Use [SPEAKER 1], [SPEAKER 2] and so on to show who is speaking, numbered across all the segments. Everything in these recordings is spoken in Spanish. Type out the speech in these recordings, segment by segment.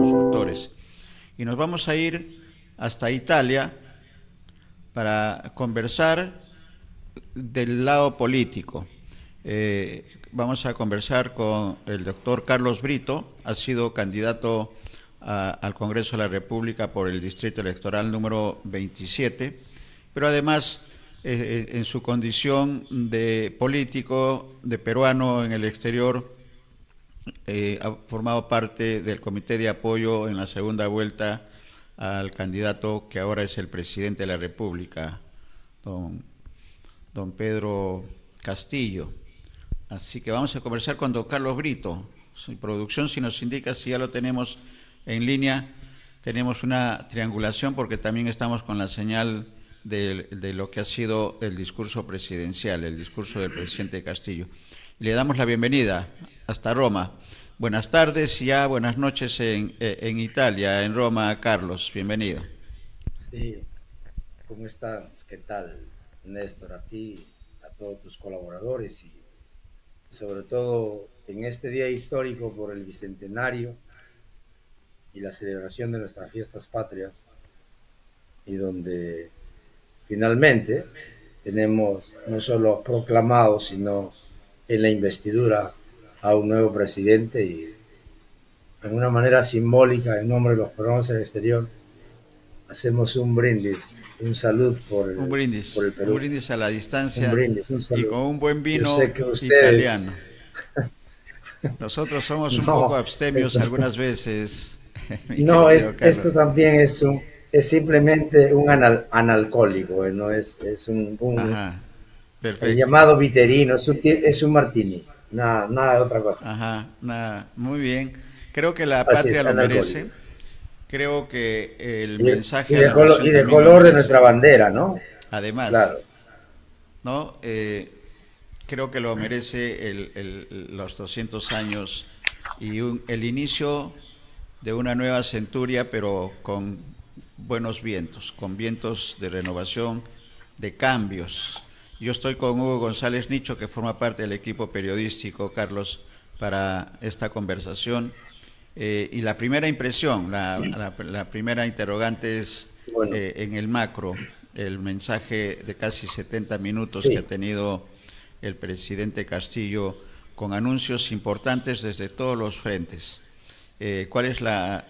[SPEAKER 1] consultores. Y nos vamos a ir hasta Italia para conversar del lado político. Vamos a conversar con el doctor Carlos Brito, ha sido candidato al Congreso de la República por el Distrito Electoral número 27, pero además en su condición de político, de peruano en el exterior, ha formado parte del comité de apoyo en la segunda vuelta al candidato que ahora es el presidente de la República, don Pedro Castillo. Así que vamos a conversar con don Carlos Brito. Su producción, si nos indica si ya lo tenemos en línea, tenemos una triangulación porque también estamos con la señal de lo que ha sido el discurso presidencial, el discurso del presidente Castillo. Y le damos la bienvenida hasta Roma. Buenas tardes y ya buenas noches en Italia, en Roma, Carlos. Bienvenido.
[SPEAKER 2] Sí, ¿cómo estás? ¿Qué tal, Néstor? A ti, a todos tus colaboradores y sobre todo en este día histórico por el Bicentenario y la celebración de nuestras fiestas patrias, y donde finalmente tenemos no solo proclamado, sino en la investidura a un nuevo presidente, y en una manera simbólica, en nombre de los peruanos en el exterior, hacemos un brindis, un salud por el Perú.
[SPEAKER 1] Un brindis a la distancia,
[SPEAKER 2] un brindis, un
[SPEAKER 1] y
[SPEAKER 2] salud.
[SPEAKER 1] con un buen
[SPEAKER 2] Yo
[SPEAKER 1] vino
[SPEAKER 2] sé que ustedes...
[SPEAKER 1] italiano. Nosotros somos un
[SPEAKER 2] No,
[SPEAKER 1] poco abstemios
[SPEAKER 2] eso...
[SPEAKER 1] algunas veces, mi
[SPEAKER 2] No,
[SPEAKER 1] querido Carlos.
[SPEAKER 2] esto también es simplemente un analcohólico, no es
[SPEAKER 1] Ajá,
[SPEAKER 2] el
[SPEAKER 1] perfecto.
[SPEAKER 2] llamado viterino, es un martini, nada de otra cosa.
[SPEAKER 1] Ajá, nada, muy bien. Creo que la
[SPEAKER 2] Así
[SPEAKER 1] patria
[SPEAKER 2] es,
[SPEAKER 1] lo
[SPEAKER 2] analcohólico.
[SPEAKER 1] merece. Creo que el
[SPEAKER 2] Y de,
[SPEAKER 1] mensaje a la nación
[SPEAKER 2] y de
[SPEAKER 1] también lo
[SPEAKER 2] color de nuestra
[SPEAKER 1] merece.
[SPEAKER 2] bandera, ¿no?
[SPEAKER 1] Además,
[SPEAKER 2] Claro.
[SPEAKER 1] ¿no? Creo que lo merece los 200 años y el inicio de una nueva centuria, pero con buenos vientos, con vientos de renovación, de cambios. Yo estoy con Hugo González Nicho, que forma parte del equipo periodístico, Carlos, para esta conversación. Y la primera impresión, la primera interrogante es
[SPEAKER 2] Bueno,
[SPEAKER 1] en el macro, el mensaje de casi 70 minutos que ha
[SPEAKER 2] sí.
[SPEAKER 1] tenido el presidente Castillo con anuncios importantes desde todos los frentes. ¿Cuál es la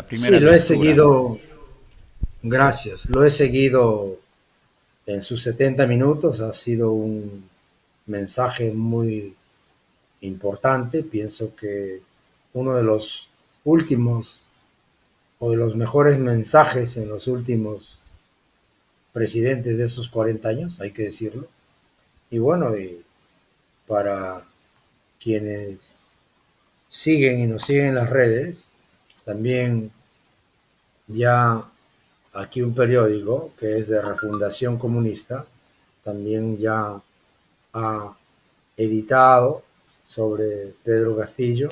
[SPEAKER 1] primera
[SPEAKER 2] Sí, lo he
[SPEAKER 1] lectura?
[SPEAKER 2] seguido, gracias, lo he seguido en sus 70 minutos, ha sido un mensaje muy importante, pienso que uno de los últimos o de los mejores mensajes en los últimos presidentes de estos 40 años, hay que decirlo. Y bueno, y para quienes siguen y nos siguen en las redes, también ya aquí un periódico que es de Refundación Comunista, también ya ha editado sobre Pedro Castillo,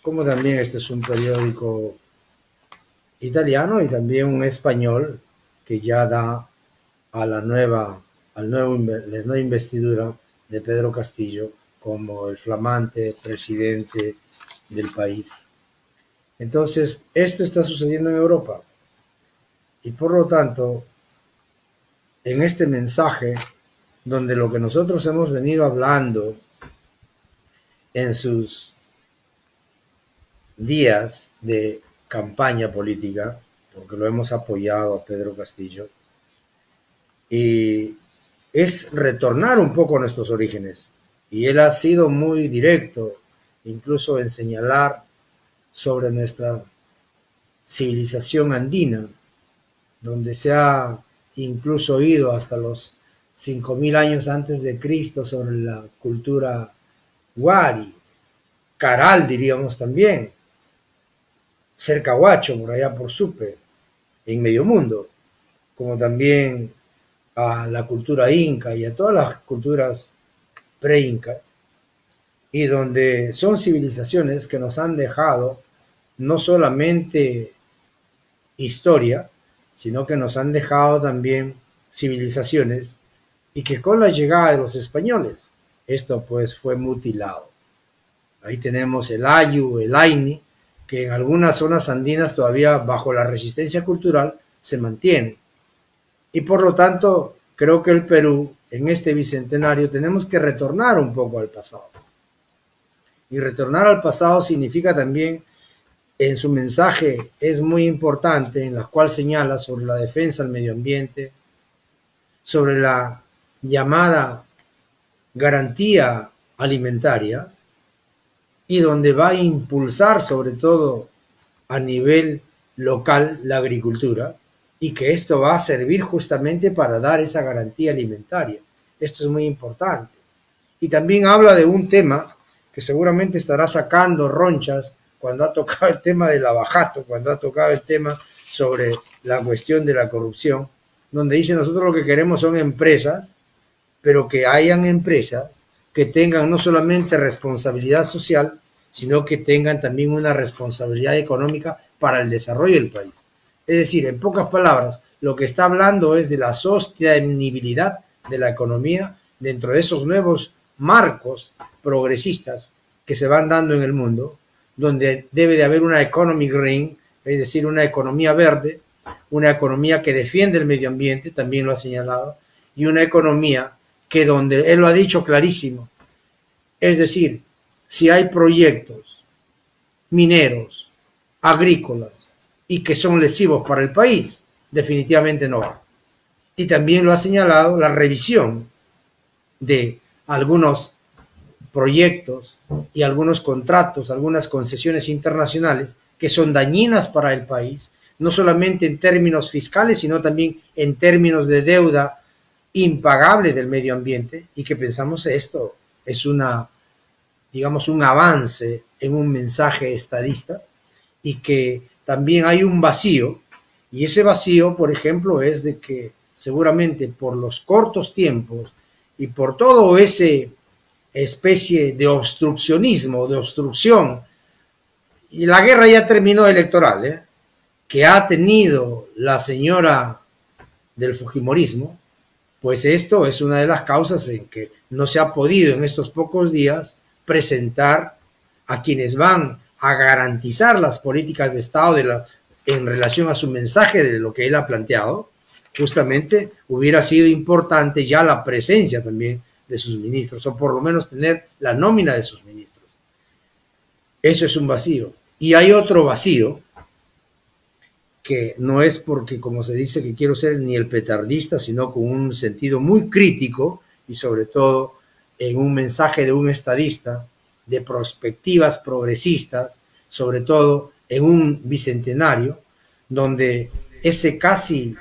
[SPEAKER 2] como también este es un periódico italiano y también un español que ya da a la nueva investidura de Pedro Castillo como el flamante presidente del país. Entonces, esto está sucediendo en Europa y por lo tanto, en este mensaje, donde lo que nosotros hemos venido hablando en sus días de campaña política, porque lo hemos apoyado a Pedro Castillo, y es retornar un poco a nuestros orígenes. Y él ha sido muy directo, incluso en señalar sobre nuestra civilización andina, donde se ha incluso ido hasta los 5000 años antes de Cristo sobre la cultura Wari, Caral diríamos también, Cercahuacho, por allá por Supe, en Medio Mundo, como también a la cultura inca y a todas las culturas pre-incas, y donde son civilizaciones que nos han dejado no solamente historia, sino que nos han dejado también civilizaciones y que con la llegada de los españoles, esto pues fue mutilado. Ahí tenemos el Ayu, el Aini, que en algunas zonas andinas todavía bajo la resistencia cultural se mantiene. Y por lo tanto, creo que el Perú, en este bicentenario, tenemos que retornar un poco al pasado. Y retornar al pasado significa también, en su mensaje es muy importante, en la cual señala sobre la defensa del medio ambiente, sobre la llamada garantía alimentaria, y donde va a impulsar sobre todo a nivel local la agricultura, y que esto va a servir justamente para dar esa garantía alimentaria. Esto es muy importante. Y también habla de un tema que seguramente estará sacando ronchas cuando ha tocado el tema del abajato, cuando ha tocado el tema sobre la cuestión de la corrupción, donde dice nosotros lo que queremos son empresas, pero que hayan empresas que tengan no solamente responsabilidad social, sino que tengan también una responsabilidad económica para el desarrollo del país. Es decir, en pocas palabras, lo que está hablando es de la sostenibilidad de la economía dentro de esos nuevos marcos progresistas que se van dando en el mundo, donde debe de haber una economy green, es decir, una economía verde, una economía que defiende el medio ambiente, también lo ha señalado, y una economía que donde él lo ha dicho clarísimo, es decir, si hay proyectos mineros, agrícolas y que son lesivos para el país, definitivamente no va. Y también lo ha señalado la revisión de algunos proyectos y algunos contratos, algunas concesiones internacionales que son dañinas para el país, no solamente en términos fiscales, sino también en términos de deuda impagable del medio ambiente, y que pensamos esto es digamos, un avance en un mensaje estadista, y que también hay un vacío, y ese vacío, por ejemplo, es de que seguramente por los cortos tiempos y por todo ese especie de obstruccionismo, de obstrucción, y la guerra ya terminó electoral, que ha tenido la señora del fujimorismo, pues esto es una de las causas en que no se ha podido en estos pocos días presentar a quienes van a garantizar las políticas de Estado en relación a su mensaje de lo que él ha planteado. Justamente hubiera sido importante ya la presencia también de sus ministros, o por lo menos tener la nómina de sus ministros. Eso es un vacío. Y hay otro vacío, que no es porque, como se dice, que quiero ser ni el petardista, sino con un sentido muy crítico, y sobre todo en un mensaje de un estadista, de perspectivas progresistas, sobre todo en un bicentenario, donde ese casi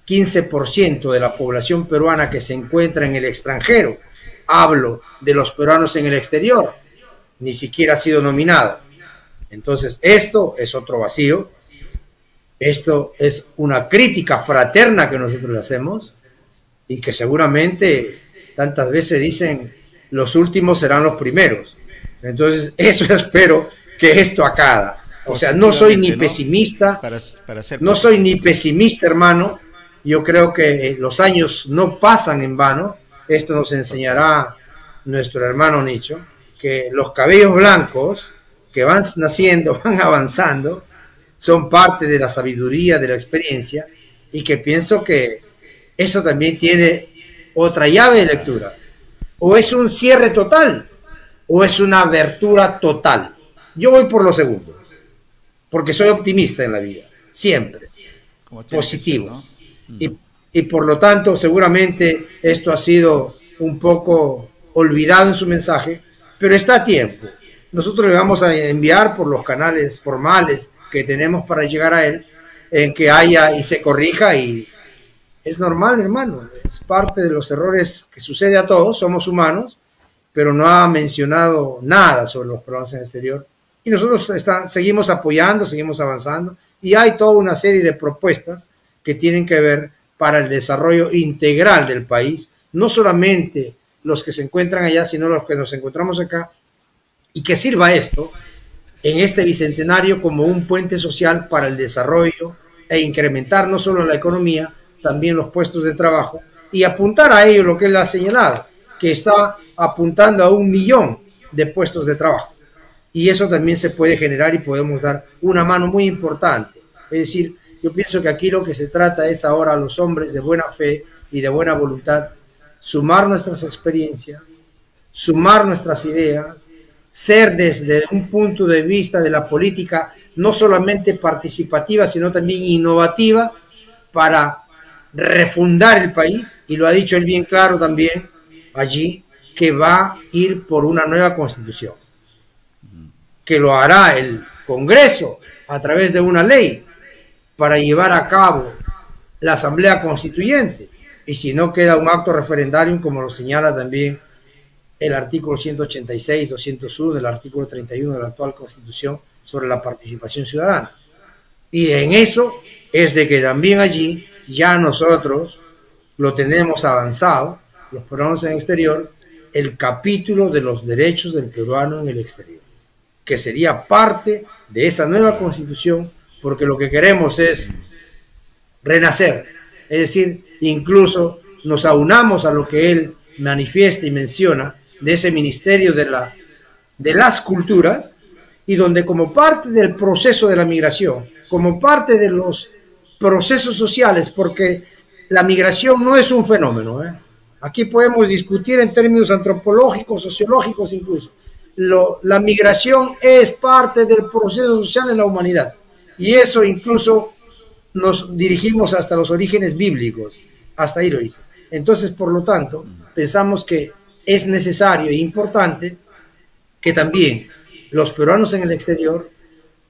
[SPEAKER 2] 15% de la población peruana que se encuentra en el extranjero, hablo de los peruanos en el exterior, ni siquiera ha sido nominado. Entonces, esto es otro vacío. Esto es una crítica fraterna que nosotros le hacemos, y que seguramente tantas veces dicen los últimos serán los primeros. Entonces, eso espero que esto acaba. O sea, no soy ni pesimista, no soy ni pesimista, hermano. Yo creo que los años no pasan en vano. Esto nos enseñará nuestro hermano Nicho, que los cabellos blancos que van naciendo, van avanzando, son parte de la sabiduría, de la experiencia, y que pienso que eso también tiene otra llave de lectura. O es un cierre total, o es una abertura total. Yo voy por lo segundo, porque soy optimista en la vida, siempre, positivo. Ser, ¿no? Y por lo tanto, seguramente esto ha sido un poco olvidado en su mensaje, pero está a tiempo. Nosotros le vamos a enviar por los canales formales que tenemos para llegar a él, en que haya y se corrija, y es normal, hermano, es parte de los errores que sucede a todos, somos humanos, pero no ha mencionado nada sobre los programas en el exterior, y nosotros seguimos apoyando, seguimos avanzando, y hay toda una serie de propuestas que tienen que ver para el desarrollo integral del país, no solamente los que se encuentran allá, sino los que nos encontramos acá, y que sirva esto en este bicentenario como un puente social para el desarrollo e incrementar no solo la economía, también los puestos de trabajo, y apuntar a ello lo que él ha señalado, que está apuntando a 1 millón de puestos de trabajo. y eso también se puede generar y podemos dar una mano muy importante. Es decir, yo pienso que aquí lo que se trata es ahora a los hombres de buena fe y de buena voluntad sumar nuestras experiencias, sumar nuestras ideas, ser desde un punto de vista de la política no solamente participativa, sino también innovativa para refundar el país, y lo ha dicho él bien claro también allí, que va a ir por una nueva constitución, que lo hará el Congreso a través de una ley para llevar a cabo la Asamblea Constituyente, y si no queda un acto referendario, como lo señala también el artículo 186, 201 del artículo 31 de la actual Constitución sobre la participación ciudadana. Y en eso es de que también allí ya nosotros lo tenemos avanzado, los peruanos en el exterior, el capítulo de los derechos del peruano en el exterior, que sería parte de esa nueva Constitución, porque lo que queremos es renacer, es decir, incluso nos aunamos a lo que él manifiesta y menciona de ese ministerio de las culturas, y donde como parte del proceso de la migración, como parte de los procesos sociales, porque la migración no es un fenómeno, aquí podemos discutir en términos antropológicos, sociológicos incluso, la migración es parte del proceso social en la humanidad, y eso incluso nos dirigimos hasta los orígenes bíblicos, hasta ahí lo dice. Entonces, por lo tanto, pensamos que es necesario e importante que también los peruanos en el exterior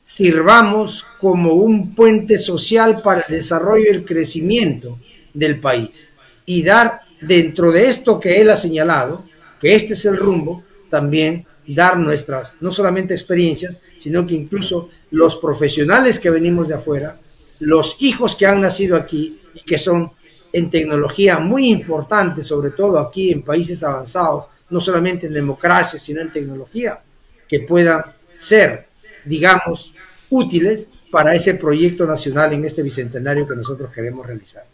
[SPEAKER 2] sirvamos como un puente social para el desarrollo y el crecimiento del país, y dar dentro de esto que él ha señalado, que este es el rumbo, también dar nuestras, no solamente experiencias, sino que incluso los profesionales que venimos de afuera, los hijos que han nacido aquí y que son en tecnología muy importantes, sobre todo aquí en países avanzados, no solamente en democracia, sino en tecnología, que puedan ser, digamos, útiles para ese proyecto nacional en este bicentenario que nosotros queremos realizar.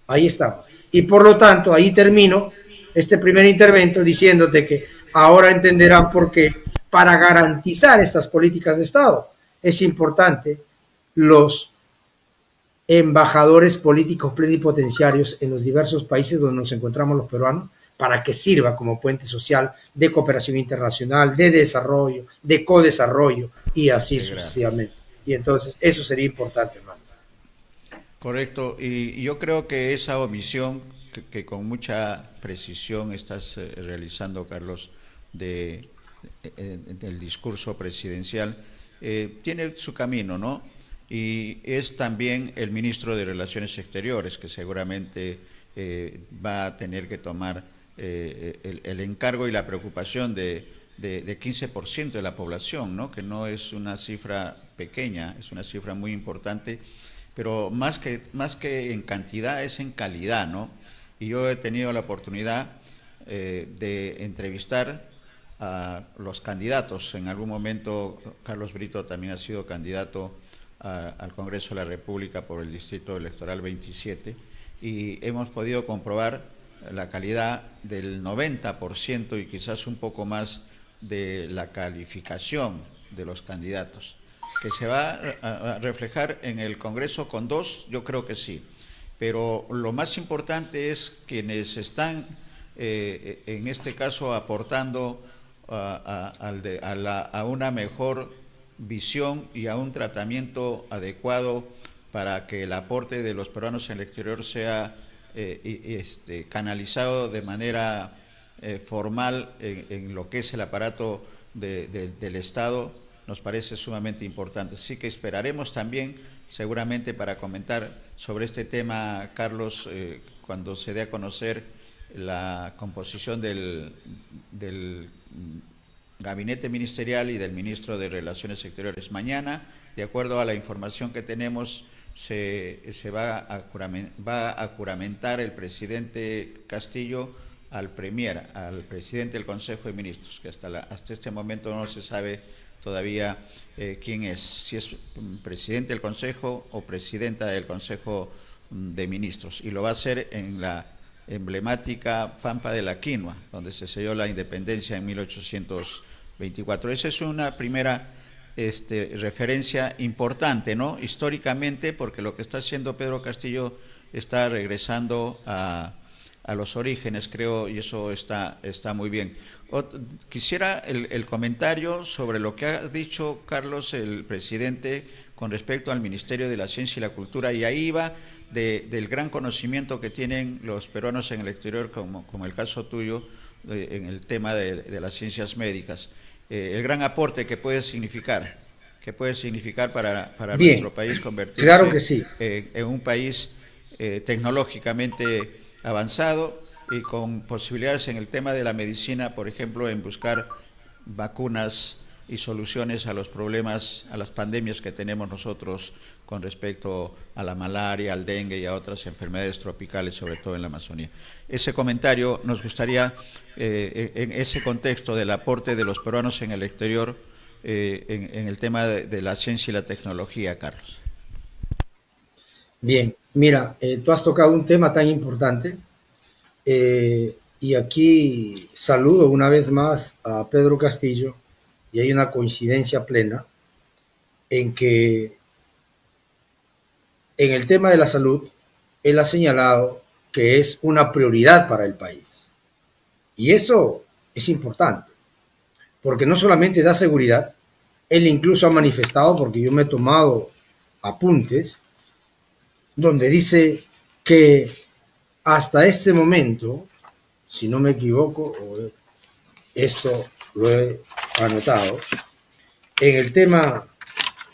[SPEAKER 2] Ahí estamos. Y por lo tanto, ahí termino este primer intervento diciéndote que ahora entenderán por qué, para garantizar estas políticas de Estado, es importante los embajadores políticos plenipotenciarios en los diversos países donde nos encontramos los peruanos, para que sirva como puente social de cooperación internacional, de desarrollo, de codesarrollo y así sucesivamente. Y entonces eso sería importante, hermano.
[SPEAKER 1] Correcto, y yo creo que esa omisión que con mucha precisión estás realizando, Carlos, del discurso presidencial, tiene su camino, ¿no? Y es también el ministro de Relaciones Exteriores, que seguramente va a tener que tomar el encargo y la preocupación de 15% de la población, ¿no? Que no es una cifra pequeña, es una cifra muy importante, pero más que en cantidad es en calidad, ¿no? Y yo he tenido la oportunidad de entrevistar a los candidatos. En algún momento Carlos Brito también ha sido candidato al Congreso de la República por el Distrito Electoral 27, y hemos podido comprobar la calidad del 90% y quizás un poco más de la calificación de los candidatos. ¿Que se va a reflejar en el Congreso con dos? Yo creo que sí, pero lo más importante es quienes están en este caso aportando a una mejor visión y a un tratamiento adecuado para que el aporte de los peruanos en el exterior sea canalizado de manera formal en lo que es el aparato del Estado. Nos parece sumamente importante. Así que esperaremos también, seguramente, para comentar sobre este tema, Carlos, cuando se dé a conocer la composición del gabinete ministerial y del ministro de Relaciones Exteriores. Mañana, de acuerdo a la información que tenemos, se va a juramentar el presidente Castillo al premier, al presidente del Consejo de Ministros, que hasta este momento no se sabe todavía quién es, si es presidente del Consejo o presidenta del Consejo de Ministros, y lo va a hacer en la emblemática Pampa de la Quinua, donde se selló la independencia en 1822. 24. Esa es una primera referencia importante, ¿no? Históricamente, porque lo que está haciendo Pedro Castillo está regresando a los orígenes, creo, y eso está muy bien. Quisiera el comentario sobre lo que ha dicho Carlos, el presidente, con respecto al Ministerio de la Ciencia y la Cultura, y ahí va del gran conocimiento que tienen los peruanos en el exterior, como el caso tuyo, en el tema de las ciencias médicas. El gran aporte que puede significar para nuestro país convertirse,
[SPEAKER 2] claro que sí,
[SPEAKER 1] en un país tecnológicamente avanzado y con posibilidades en el tema de la medicina, por ejemplo, en buscar vacunas y soluciones a los problemas, a las pandemias que tenemos nosotros con respecto a la malaria, al dengue y a otras enfermedades tropicales, sobre todo en la Amazonía. Ese comentario nos gustaría, en ese contexto del aporte de los peruanos en el exterior, en el tema de la ciencia y la tecnología, Carlos.
[SPEAKER 2] Bien, mira, tú has tocado un tema tan importante y aquí saludo una vez más a Pedro Castillo, y hay una coincidencia plena en que en el tema de la salud él ha señalado que es una prioridad para el país. Y eso es importante, porque no solamente da seguridad, él incluso ha manifestado, porque yo me he tomado apuntes, donde dice que hasta este momento, si no me equivoco, esto lo he anotado, en el tema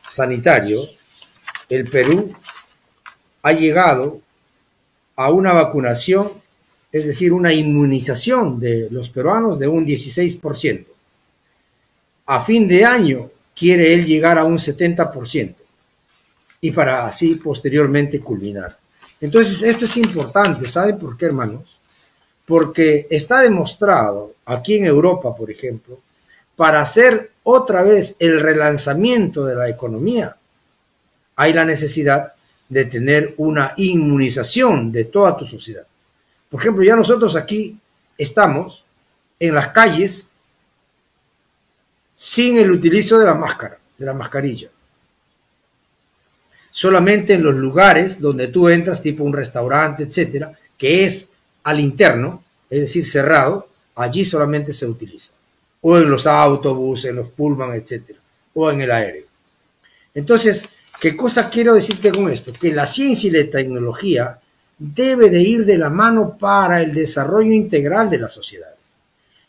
[SPEAKER 2] sanitario, el Perú ha llegado a una vacunación, es decir, una inmunización de los peruanos de un 16%. A fin de año quiere él llegar a un 70% y para así posteriormente culminar. Entonces, esto es importante, ¿saben por qué, hermanos? Porque está demostrado aquí en Europa, por ejemplo, para hacer otra vez el relanzamiento de la economía, hay la necesidad de tener una inmunización de toda tu sociedad. Por ejemplo, ya nosotros aquí estamos en las calles sin el utilizo de la máscara, de la mascarilla. Solamente en los lugares donde tú entras, tipo un restaurante, etcétera, que es al interno, es decir, cerrado, allí solamente se utiliza. O en los autobuses, en los pullman, etcétera, o en el aéreo. Entonces, ¿qué cosa quiero decirte con esto? Que la ciencia y la tecnología debe de ir de la mano para el desarrollo integral de las sociedades.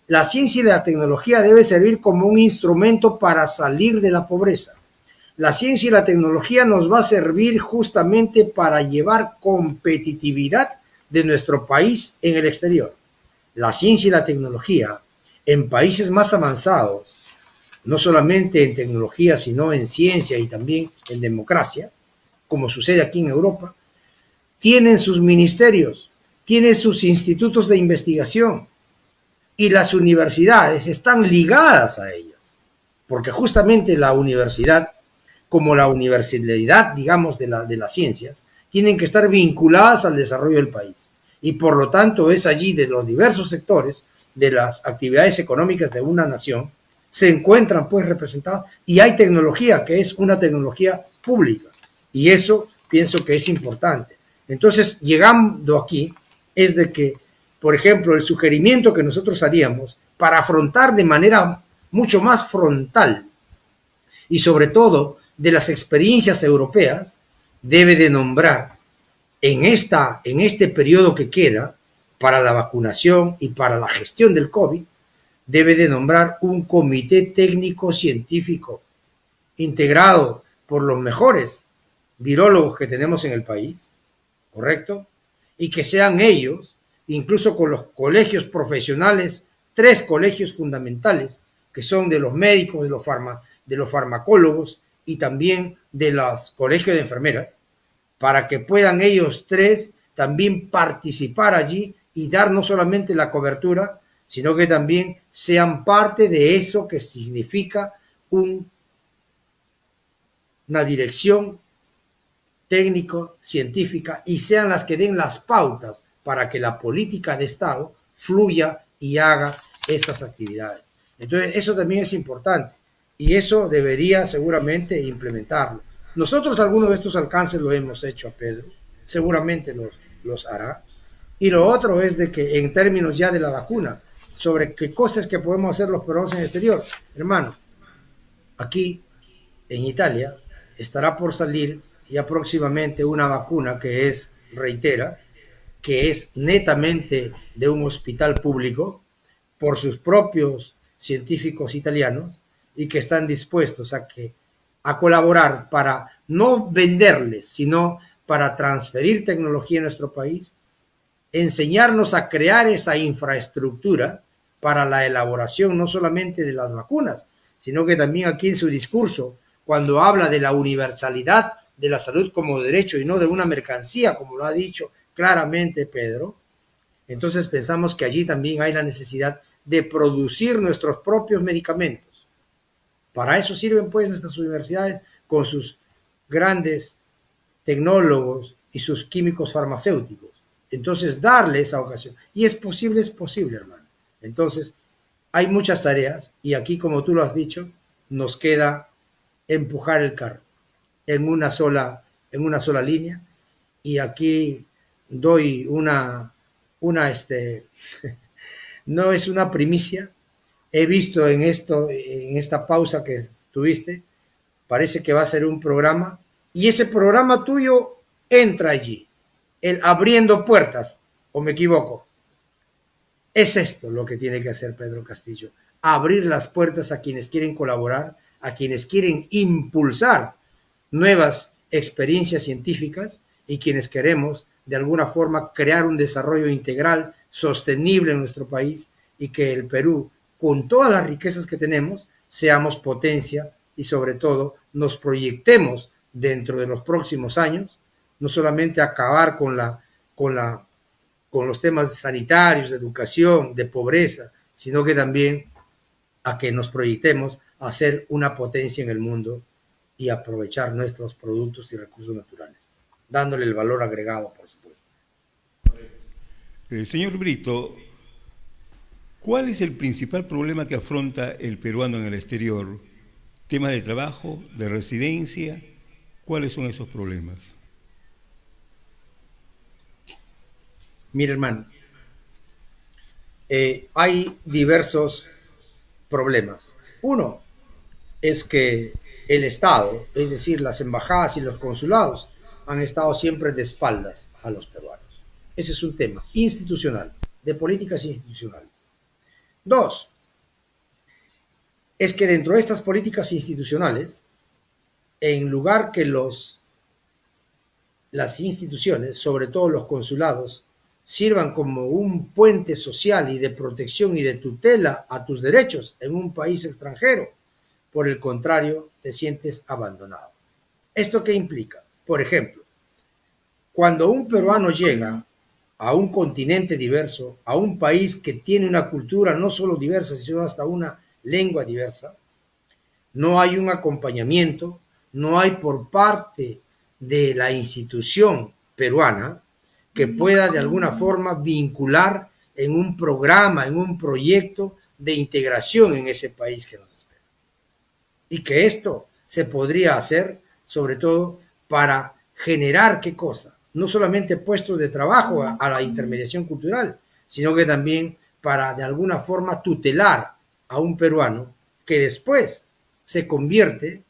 [SPEAKER 2] La ciencia y la tecnología debe servir como un instrumento para salir de la pobreza. La ciencia y la tecnología nos va a servir justamente para llevar competitividad de nuestro país en el exterior. La ciencia y la tecnología en países más avanzados, no solamente en tecnología, sino en ciencia y también en democracia, como sucede aquí en Europa, tienen sus ministerios, tienen sus institutos de investigación y las universidades están ligadas a ellas, porque justamente la universidad, como la universalidad, digamos, de las ciencias, tienen que estar vinculadas al desarrollo del país. Y por lo tanto es allí de los diversos sectores de las actividades económicas de una nación se encuentran pues representados y hay tecnología que es una tecnología pública y eso pienso que es importante. Entonces, llegando aquí es de que, por ejemplo, el sugerimiento que nosotros haríamos para afrontar de manera mucho más frontal y sobre todo de las experiencias europeas, debe de nombrar en este periodo que queda para la vacunación y para la gestión del COVID, debe de nombrar un comité técnico científico integrado por los mejores virólogos que tenemos en el país, ¿correcto? Y que sean ellos, incluso con los colegios profesionales, 3 colegios fundamentales, que son de los médicos, de los farmacólogos y también de los colegios de enfermeras, para que puedan ellos 3 también participar allí y dar no solamente la cobertura, sino que también sean parte de eso que significa una dirección técnico-científica y sean las que den las pautas para que la política de Estado fluya y haga estas actividades. Entonces, eso también es importante y eso debería seguramente implementarlo. Nosotros algunos de estos alcances lo hemos hecho a Pedro, seguramente los hará. Y lo otro es de que en términos ya de la vacuna, sobre qué cosas que podemos hacer los peruanos en el exterior, hermano, aquí en Italia estará por salir ya próximamente una vacuna que es, reitera, que es netamente de un hospital público por sus propios científicos italianos y que están dispuestos a colaborar para no venderles, sino para transferir tecnología en nuestro país, enseñarnos a crear esa infraestructura para la elaboración no solamente de las vacunas, sino que también aquí en su discurso, cuando habla de la universalidad de la salud como derecho y no de una mercancía, como lo ha dicho claramente Pedro, entonces pensamos que allí también hay la necesidad de producir nuestros propios medicamentos. Para eso sirven pues nuestras universidades con sus grandes tecnólogos y sus químicos farmacéuticos. Entonces darle esa ocasión. Y es posible, hermano. Entonces hay muchas tareas y aquí, como tú lo has dicho, nos queda empujar el carro en una sola línea. Y aquí doy no es una primicia. He visto en esta pausa que tuviste, parece que va a ser un programa y ese programa tuyo entra allí, el abriendo puertas, ¿o me equivoco? Es esto lo que tiene que hacer Pedro Castillo, abrir las puertas a quienes quieren colaborar, a quienes quieren impulsar nuevas experiencias científicas y quienes queremos de alguna forma crear un desarrollo integral, sostenible en nuestro país y que el Perú, con todas las riquezas que tenemos, seamos potencia y sobre todo nos proyectemos dentro de los próximos años, no solamente acabar con los temas sanitarios, de educación, de pobreza, sino que también a que nos proyectemos a ser una potencia en el mundo y aprovechar nuestros productos y recursos naturales, dándole el valor agregado, por supuesto.
[SPEAKER 3] Señor Brito, ¿cuál es el principal problema que afronta el peruano en el exterior? ¿Temas de trabajo, de residencia? ¿Cuáles son esos problemas?
[SPEAKER 2] Mira, hermano, hay diversos problemas. Uno es que el Estado, es decir, las embajadas y los consulados, han estado siempre de espaldas a los peruanos. Ese es un tema institucional, de políticas institucionales. Dos, es que dentro de estas políticas institucionales, en lugar que las instituciones, sobre todo los consulados, sirvan como un puente social y de protección y de tutela a tus derechos en un país extranjero, por el contrario, te sientes abandonado. ¿Esto qué implica? Por ejemplo, cuando un peruano llega a un continente diverso, a un país que tiene una cultura no solo diversa, sino hasta una lengua diversa, no hay un acompañamiento, no hay por parte de la institución peruana que pueda de alguna forma vincular en un programa, en un proyecto de integración en ese país que nos espera. Y que esto se podría hacer sobre todo para generar ¿qué cosa? No solamente puestos de trabajo a la intermediación cultural, sino que también para de alguna forma tutelar a un peruano que después se convierte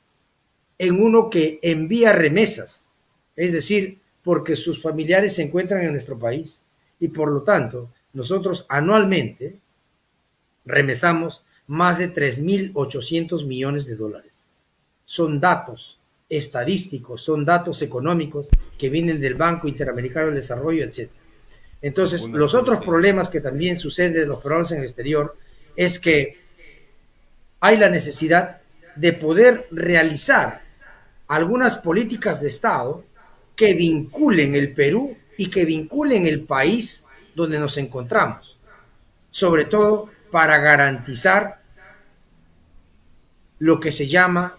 [SPEAKER 2] en uno que envía remesas, es decir, porque sus familiares se encuentran en nuestro país y por lo tanto nosotros anualmente remesamos más de 3.800 millones de dólares. Son datos estadísticos, son datos económicos que vienen del Banco Interamericano del Desarrollo, etc. Entonces, los otros problemas que también suceden de los peruanos en el exterior es que hay la necesidad de poder realizar algunas políticas de Estado que vinculen el Perú y que vinculen el país donde nos encontramos, sobre todo para garantizar lo que se llama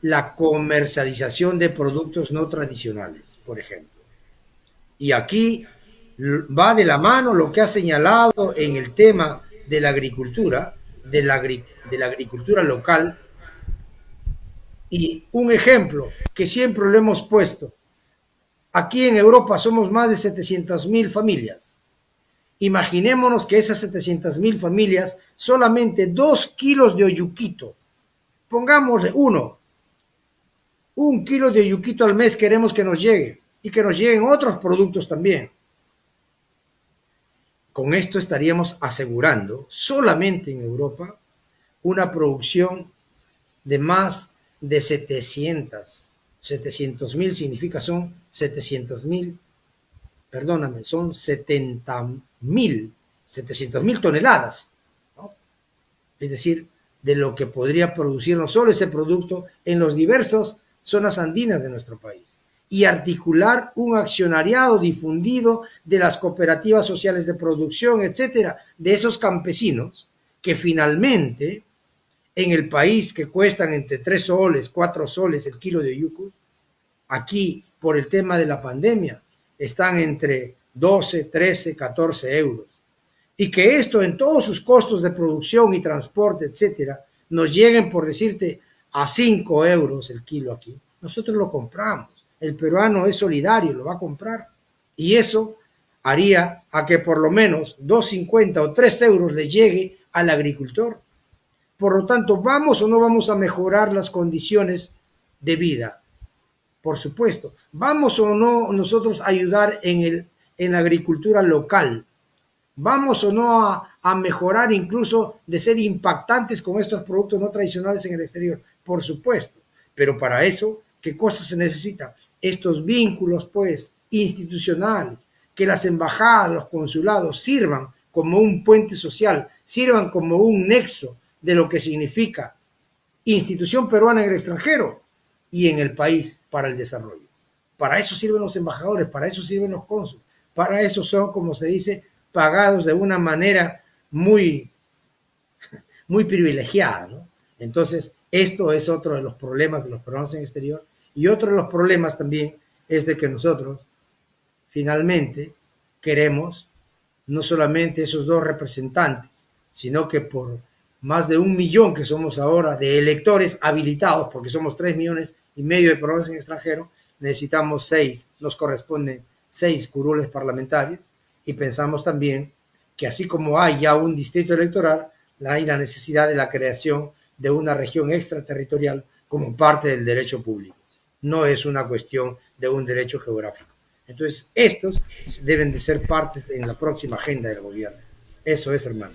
[SPEAKER 2] la comercialización de productos no tradicionales, por ejemplo. Y aquí va de la mano lo que ha señalado en el tema de la agricultura, de la agricultura local. Y un ejemplo que siempre lo hemos puesto, aquí en Europa somos más de 700.000 familias. Imaginémonos que esas 700.000 familias, solamente 2 kilos de oyuquito, pongámosle un kilo de oyuquito al mes queremos que nos llegue, y que nos lleguen otros productos también. Con esto estaríamos asegurando, solamente en Europa, una producción de más de 700.000 significa son 700.000, perdóname, son 700.000 toneladas, ¿no? Es decir, de lo que podría producir no solo ese producto en las diversas zonas andinas de nuestro país, y articular un accionariado difundido de las cooperativas sociales de producción, etcétera, de esos campesinos que finalmente en el país que cuestan entre 3 soles, 4 soles el kilo de yucos, aquí por el tema de la pandemia están entre 12, 13, 14 euros. Y que esto en todos sus costos de producción y transporte, etcétera, nos lleguen, por decirte, a 5 euros el kilo aquí. Nosotros lo compramos. El peruano es solidario, lo va a comprar. Y eso haría a que por lo menos 2,50 o 3 euros le llegue al agricultor. Por lo tanto, ¿vamos o no vamos a mejorar las condiciones de vida? Por supuesto. ¿Vamos o no nosotros a ayudar en la agricultura local? ¿Vamos o no a mejorar incluso de ser impactantes con estos productos no tradicionales en el exterior? Por supuesto. Pero para eso, ¿qué cosas se necesitan? Estos vínculos, pues, institucionales, que las embajadas, los consulados sirvan como un puente social, sirvan como un nexo de lo que significa institución peruana en el extranjero y en el país para el desarrollo. Para eso sirven los embajadores, para eso sirven los cónsules, para eso son, como se dice, pagados de una manera muy privilegiada, ¿no? Entonces, esto es otro de los problemas de los peruanos en el exterior, y otro de los problemas también es de que nosotros finalmente queremos no solamente esos 2 representantes, sino que por más de 1 millón que somos ahora de electores habilitados, porque somos 3,5 millones de peruanos en el extranjero, necesitamos 6, nos corresponden 6 curules parlamentarios, y pensamos también que así como hay ya un distrito electoral, hay la necesidad de la creación de una región extraterritorial como parte del derecho público. No es una cuestión de un derecho geográfico. Entonces, estos deben de ser partes en la próxima agenda del gobierno. Eso es, hermano.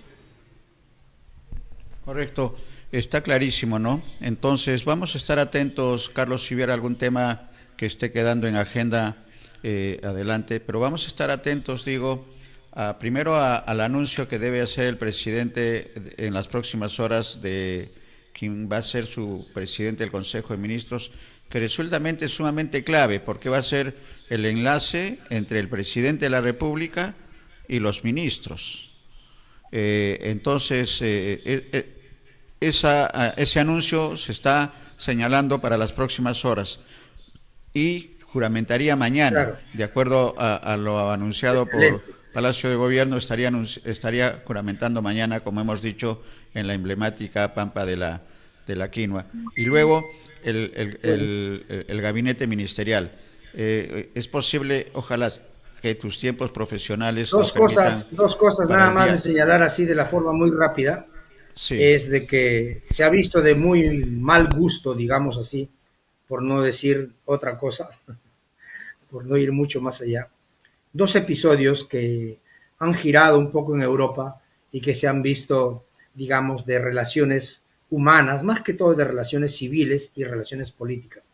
[SPEAKER 1] Correcto, está clarísimo, ¿no? Entonces, vamos a estar atentos, Carlos, si hubiera algún tema que esté quedando en agenda, adelante, pero vamos a estar atentos, digo, primero al anuncio que debe hacer el presidente en las próximas horas de quien va a ser su presidente del Consejo de Ministros, que resulta sumamente clave, porque va a ser el enlace entre el presidente de la República y los ministros. Entonces, ese anuncio se está señalando para las próximas horas y juramentaría mañana, claro, de acuerdo a lo anunciado por Palacio de Gobierno, estaría juramentando mañana, como hemos dicho, en la emblemática Pampa de la Quinoa. Y luego el gabinete ministerial. Es posible, ojalá, que tus tiempos profesionales...
[SPEAKER 2] Dos cosas nada más de señalar así de la forma muy rápida. Sí. Es de que se ha visto de muy mal gusto, digamos así, por no decir otra cosa, por no ir mucho más allá, 2 episodios que han girado un poco en Europa y que se han visto, digamos, de relaciones humanas, más que todo de relaciones civiles y relaciones políticas,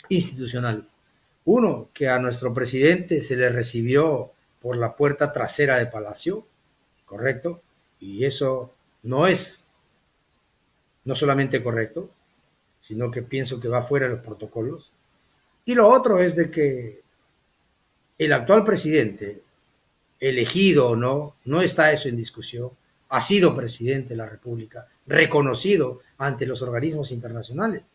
[SPEAKER 2] institucionales. Uno, que a nuestro presidente se le recibió por la puerta trasera de Palacio, ¿correcto? Y eso no es no solamente correcto, sino que pienso que va fuera de los protocolos. Y lo otro es de que el actual presidente, elegido o no, no está eso en discusión, ha sido presidente de la República, reconocido ante los organismos internacionales,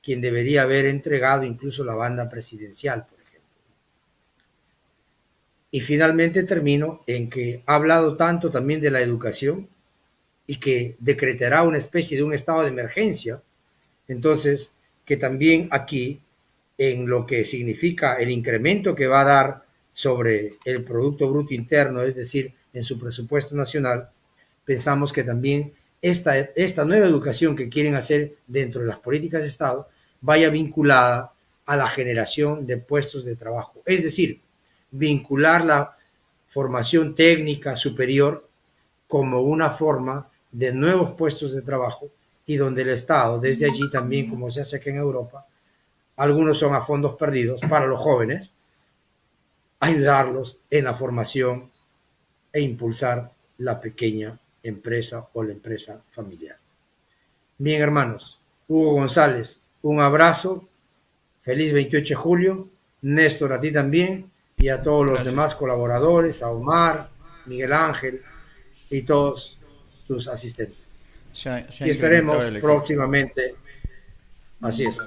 [SPEAKER 2] quien debería haber entregado incluso la banda presidencial, por ejemplo. Y finalmente termino en que ha hablado tanto también de la educación, y que decretará una especie de un estado de emergencia. Entonces, que también aquí, en lo que significa el incremento que va a dar sobre el Producto Bruto Interno, es decir, en su presupuesto nacional, pensamos que también esta nueva educación que quieren hacer dentro de las políticas de Estado vaya vinculada a la generación de puestos de trabajo. Es decir, vincular la formación técnica superior como una forma de nuevos puestos de trabajo y donde el Estado, desde allí también, como se hace aquí en Europa, algunos son a fondos perdidos para los jóvenes, ayudarlos en la formación e impulsar la pequeña empresa o la empresa familiar. Bien, hermanos, Hugo González, un abrazo, feliz 28 de julio, Néstor, a ti también, y a todos los demás colaboradores, a Omar, Miguel Ángel y todos tus asistentes. Y estaremos próximamente. Así es.